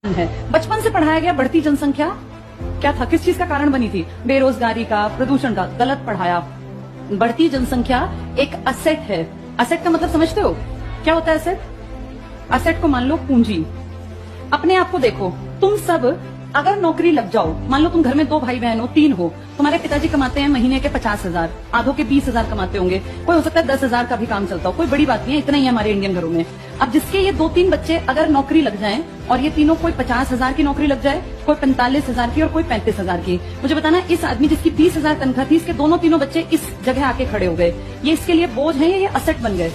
है। बचपन से पढ़ाया गया बढ़ती जनसंख्या क्या था, किस चीज का कारण बनी थी? बेरोजगारी का, प्रदूषण का। गलत पढ़ाया। बढ़ती जनसंख्या एक असेट है। असेट का मतलब समझते हो क्या होता है असेट? असेट को मान लो पूंजी। अपने आप को देखो, तुम सब अगर नौकरी लग जाओ, मान लो तुम घर में 2 भाई बहन हो, 3 हो, तुम्हारे पिताजी कमाते हैं महीने के 50,000, आधों के 20,000 कमाते होंगे, कोई हो सकता है 10,000 का भी काम चलता हो, कोई बड़ी बात नहीं है, इतना ही है हमारे इंडियन घरों में। अब जिसके ये 2-3 बच्चे अगर नौकरी लग जाएं और ये तीनों, कोई 50,000 की नौकरी लग जाए, कोई 45,000 की और कोई 35,000 की, मुझे बताना इस आदमी जिसकी 20,000 तनख्वाह थी, इसके दोनों तीनों बच्चे इस जगह आके खड़े हो गए, ये इसके लिए बोझ है या ये असेट बन गए?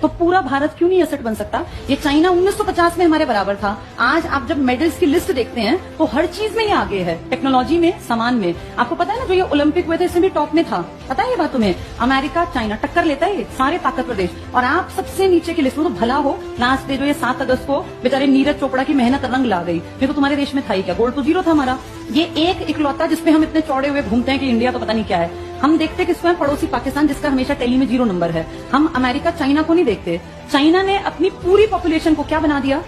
तो पूरा भारत क्यों नहीं असेट बन सकता? ये चाइना 1950 में हमारे बराबर था। आज आप जब मेडल्स की लिस्ट देखते हैं तो हर चीज में ये आगे है, टेक्नोलॉजी में, सामान में। आपको पता है ना, जो ये ओलंपिक हुए थे इसमें भी टॉप में था, पता है ये बात तुम्हें? अमेरिका, चाइना टक्कर लेता है, ये सारे ताकतवर देश, और आप सबसे नीचे की लिस्ट में। तो भला हो लास्ट डे जो ये 7 अगस्त को बेचारे नीरज चोपड़ा की मेहनत रंग ला गई, ये तो तुम्हारे देश में था ही क्या? गोल्ड तो 0 था हमारा। ये एक इकलौता जिसपे हम इतने चौड़े हुए घूमते हैं कि इंडिया तो पता नहीं क्या है। हम देखते किसको है? पड़ोसी पाकिस्तान, जिसका हमेशा टैली में 0 नंबर है। हम अमेरिका, चाइना को नहीं देखते। चाइना ने अपनी पूरी पॉपुलेशन को क्या बना दिया?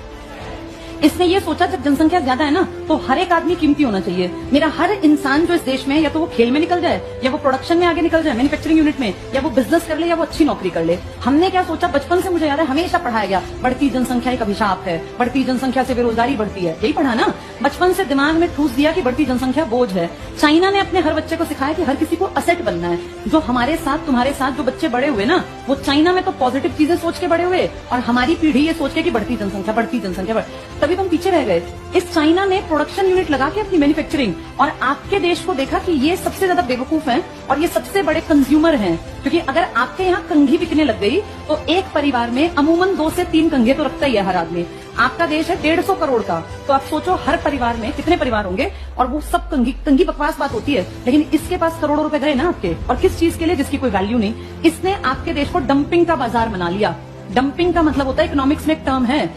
इसने ये सोचा जब जनसंख्या ज्यादा है ना, तो हर एक आदमी कीमती होना चाहिए। मेरा हर इंसान जो इस देश में है, या तो वो खेल में निकल जाए, या वो प्रोडक्शन में आगे निकल जाए, मैन्युफैक्चरिंग यूनिट में, या वो बिजनेस कर ले, या वो अच्छी नौकरी कर ले। हमने क्या सोचा? बचपन से मुझे याद है हमेशा पढ़ाया गया, बढ़ती जनसंख्या एक अभिशाप है, बढ़ती जनसंख्या से बेरोजगारी बढ़ती है। यही पढ़ा ना, बचपन से दिमाग में ठूस दिया कि बढ़ती जनसंख्या बोझ है। चाइना ने अपने हर बच्चे को सिखाया कि हर किसी को असेट बनना है। जो हमारे साथ, तुम्हारे साथ जो बच्चे बड़े हुए ना, वो चाइना में तो पॉजिटिव चीजें सोच के बड़े हुए, और हमारी पीढ़ी ये सोच के कि बढ़ती जनसंख्या, तभी तुम पीछे रह गए। इस चाइना ने प्रोडक्शन यूनिट लगा के अपनी मैन्युफैक्चरिंग, और आपके देश को देखा कि ये सबसे ज्यादा बेवकूफ हैं और ये सबसे बड़े कंज्यूमर हैं। क्योंकि अगर आपके यहाँ कंघी बिकने लग गई तो एक परिवार में अमूमन 2 से 3 कंघे तो रखता ही है हर आदमी। आपका देश है 150 करोड़ का, तो आप सोचो हर परिवार में कितने परिवार होंगे, और वो सब कंघी बकवास बात होती है, लेकिन इसके पास करोड़ों रुपए गए ना आपके, और किस चीज के लिए? जिसकी कोई वैल्यू नहीं। इसने आपके देश को डंपिंग का बाजार बना लिया। डंपिंग का मतलब होता है, इकोनॉमिक्स में एक टर्म है।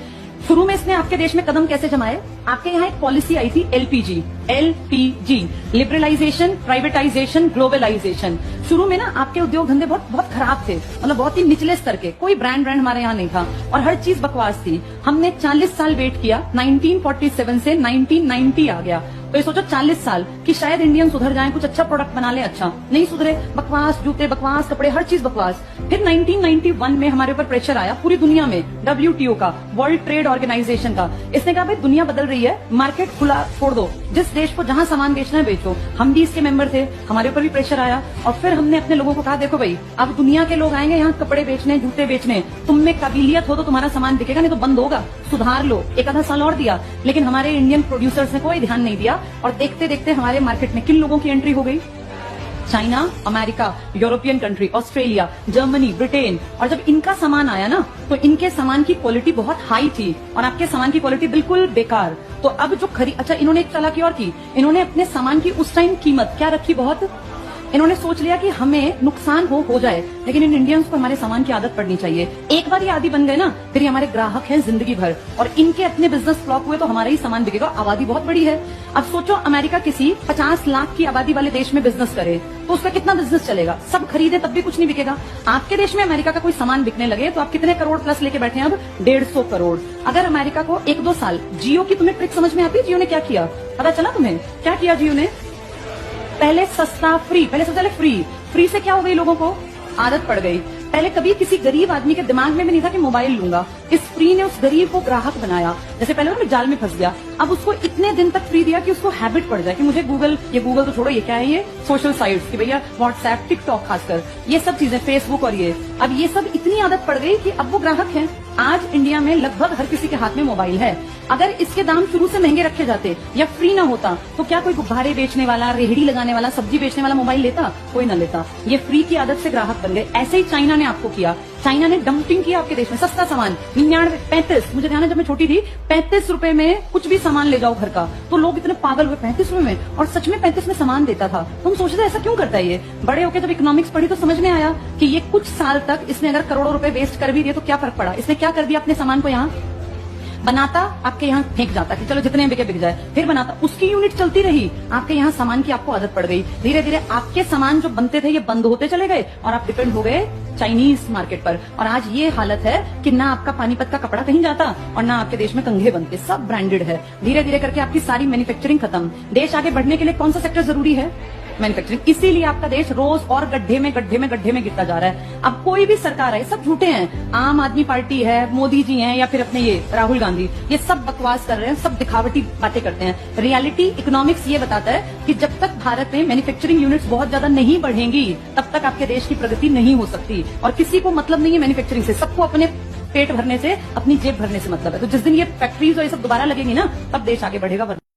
शुरू में इसने आपके देश में कदम कैसे जमाए? आपके यहाँ एक पॉलिसी आई थी एलपीजी, लिबरलाइजेशन, प्राइवेटाइजेशन, ग्लोबलाइजेशन। शुरू में ना आपके उद्योग धंधे बहुत खराब थे, मतलब बहुत ही निचले स्तर के, कोई ब्रांड हमारे यहाँ नहीं था, और हर चीज बकवास थी। हमने 40 साल वेट किया, 1947 से 1990 आ गया। तो ये सोचो 40 साल कि शायद इंडियन सुधर जाएं, कुछ अच्छा प्रोडक्ट बना ले। अच्छा नहीं सुधरे, बकवास जूते, बकवास कपड़े, हर चीज बकवास। फिर 1991 में हमारे ऊपर प्रेशर आया पूरी दुनिया में, WTO का, वर्ल्ड ट्रेड ऑर्गेनाइजेशन का। इसने कहा भाई दुनिया बदल रही है, मार्केट खुला छोड़ दो, जिस देश को जहां सामान बेचना है बेचो। हम भी इसके मेंबर थे, हमारे ऊपर भी प्रेशर आया, और फिर हमने अपने लोगों को कहा देखो भाई, अब दुनिया के लोग आएंगे यहाँ कपड़े बेचने, जूते बेचने, तुम में काबिलियत हो तो तुम्हारा सामान बिकेगा, नहीं तो बंद होगा, सुधार लो। 1 आधा साल और दिया, लेकिन हमारे इंडियन प्रोड्यूसर्स ने कोई ध्यान नहीं दिया, और देखते देखते हमारे मार्केट में किन लोगों की एंट्री हो गई? China, America, European country, Australia, Germany, Britain. और जब इनका सामान आया ना, तो इनके सामान की क्वालिटी बहुत हाई थी और आपके सामान की क्वालिटी बिल्कुल बेकार। तो अब जो अच्छा, इन्होंने एक चालाकी और की, इन्होंने अपने सामान की उस टाइम कीमत क्या रखी? बहुत। इन्होंने सोच लिया कि हमें नुकसान हो जाए, लेकिन इन इंडियंस को हमारे सामान की आदत पड़नी चाहिए। एक बार ये आदी बन गए ना, फिर ये हमारे ग्राहक हैं जिंदगी भर, और इनके अपने बिजनेस फ्लॉप हुए तो हमारा ही सामान बिकेगा। आबादी बहुत बड़ी है। अब सोचो अमेरिका किसी 50 लाख की आबादी वाले देश में बिजनेस करे तो उसका कितना बिजनेस चलेगा? सब खरीदे तब भी कुछ नहीं बिकेगा। आपके देश में अमेरिका का कोई सामान बिकने लगे तो आप कितने करोड़ प्लस लेके बैठे हैं? अब 150 करोड़। अगर अमेरिका को 1-2 साल, जियो की तुम्हें ट्रिक समझ में आती है? जियो ने क्या किया पता चला तुम्हें? क्या किया जियो ने? पहले सस्ता फ्री, पहले सबसे पहले फ्री से क्या हो गई? लोगों को आदत पड़ गई। पहले कभी किसी गरीब आदमी के दिमाग में भी नहीं था कि मोबाइल लूंगा। इस फ्री ने उस गरीब को ग्राहक बनाया। जैसे पहले वो जाल में फंस गया, अब उसको इतने दिन तक फ्री दिया कि उसको हैबिट पड़ जाए कि मुझे गूगल तो छोड़ो, ये क्या है? ये सोशल साइट्स की, भैया व्हाट्सएप, टिकटॉक, खासकर ये सब चीजें, फेसबुक, और ये अब ये सब इतनी आदत पड़ गई कि अब वो ग्राहक हैं। आज इंडिया में लगभग हर किसी के हाथ में मोबाइल है। अगर इसके दाम शुरू से महंगे रखे जाते या फ्री ना होता तो क्या कोई गुब्बारे बेचने वाला, रेहड़ी लगाने वाला, सब्जी बेचने वाला मोबाइल लेता? कोई ना लेता। ये फ्री की आदत से ग्राहक बन गए। ऐसे ही चाइना ने आपको किया। चाइना ने डंपिंग किया आपके देश में। सस्ता सामान 35, मुझे ध्यान है जब मैं छोटी थी, 35 रुपए में कुछ भी सामान ले जाओ घर का, तो लोग इतने पागल हुए, 35 रुपए में, और सच में 35 में सामान देता था। तुम सोचते ऐसा क्यों करता है ये? बड़े होकर जब इकोनॉमिक्स पढ़ी तो समझ में आया कि ये कुछ साल तक इसने अगर करोड़ों रुपए वेस्ट कर भी दिए तो क्या फर्क पड़ा? इसने क्या कर दिया अपने सामान को? यहाँ बनाता आपके यहाँ फेंक जाता कि चलो जितने बिके बिक जाए, फिर बनाता, उसकी यूनिट चलती रही, आपके यहाँ सामान की आपको आदत पड़ गई, धीरे धीरे आपके सामान जो बनते थे ये बंद होते चले गए और आप डिपेंड हो गए चाइनीज मार्केट पर। और आज ये हालत है कि ना आपका पानीपत का कपड़ा कहीं जाता और ना आपके देश में कंघे बनते, सब ब्रांडेड है। धीरे धीरे करके आपकी सारी मैन्युफैक्चरिंग खत्म। देश आगे बढ़ने के लिए कौन सा सेक्टर जरूरी है? मैन्युफैक्चरिंग। इसीलिए आपका देश रोज और गड्ढे में गिरता जा रहा है। अब कोई भी सरकार है, सब झूठे हैं। आम आदमी पार्टी है, मोदी जी हैं, या फिर अपने ये राहुल गांधी, ये सब बकवास कर रहे हैं, सब दिखावटी बातें करते हैं। रियलिटी इकोनॉमिक्स ये बताता है कि जब तक भारत में मैन्युफैक्चरिंग यूनिट्स बहुत ज्यादा नहीं बढ़ेंगी तब तक आपके देश की प्रगति नहीं हो सकती। और किसी को मतलब नहीं है मैन्युफैक्चरिंग से, सबको अपने पेट भरने से, अपनी जेब भरने से मतलब है। तो जिस दिन ये फैक्ट्रीज और ये सब दोबारा लगेंगी ना, तब देश आगे बढ़ेगा।